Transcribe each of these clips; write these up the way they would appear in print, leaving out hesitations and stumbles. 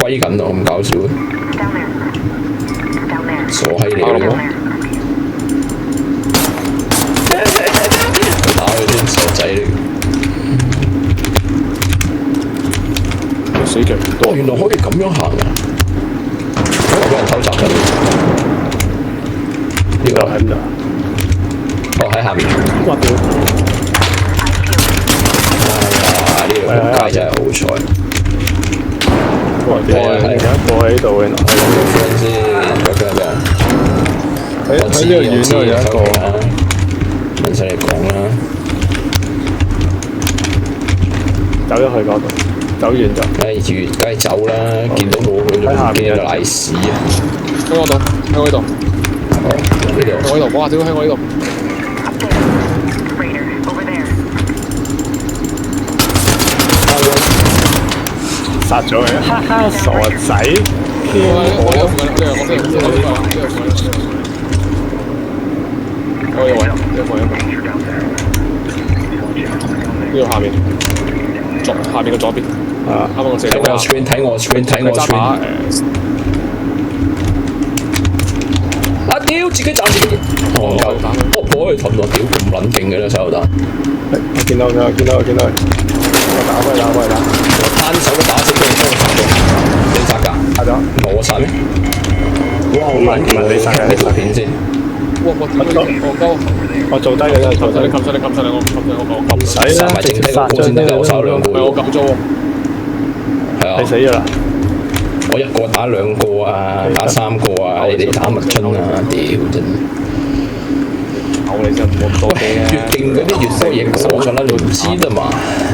揮緊啊！咁搞笑嘅，傻閪嚟嘅喎！打佢啲傻仔嚟嘅，死腳哦，原來可以咁樣行啊！可能俾人偷襲緊。呢個喺邊度？哦，喺下面。哇屌！啊！呢條街真係好彩。哇屌！而家過喺度嘅，係咁嘅 friend 先，嗰個咩啊？喺呢個院度有一個。唔使你講啦。走咗去嗰度，走完就。梗係走啦！見到我佢都唔驚就賴屎啊！喺我度，喺我呢度。呢度。喺我呢度，哇！屌喺我呢度。殺咗佢！哈哈，傻仔！我有位，呢個下面，下面嘅左邊。啊！啱啱我射到。睇我 screen。啊屌！自己斬自己。戇鳩。我破佢盾喎！屌咁撚勁嘅咧手榴彈。我見到佢。我打。單手都打死佢，幫我殺咗。你殺㗎？殺咗。我殺咩？哇！好撚勁！你殺嘅，你條片先。我做低佢啦，做低你撳晒我撳唔使啦，直接殺張咧，我殺兩個。我撳咗喎。係啊。你死咗啦！我一個打兩個啊，打三個啊，你哋打麥春啊，屌真！你就冇咁多嘢啊！越勁嗰啲越多嘢講㗎啦，你唔知的嘛？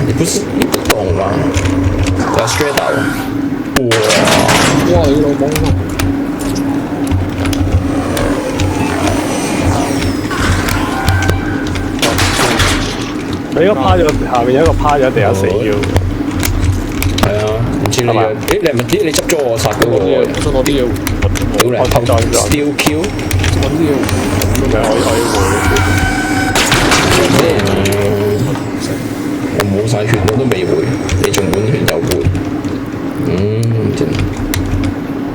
你不是你不懂嘛？有 straight 到，哇！你老母！佢應該趴咗，下面有一個趴咗喺地下死咗。係啊，唔知你啊？誒，你係咪你執咗我殺嗰個？攞啲嘢，屌你！我偷咗 steal kill， 揾啲嘢，唔係可以回。我冇晒血，我都未回。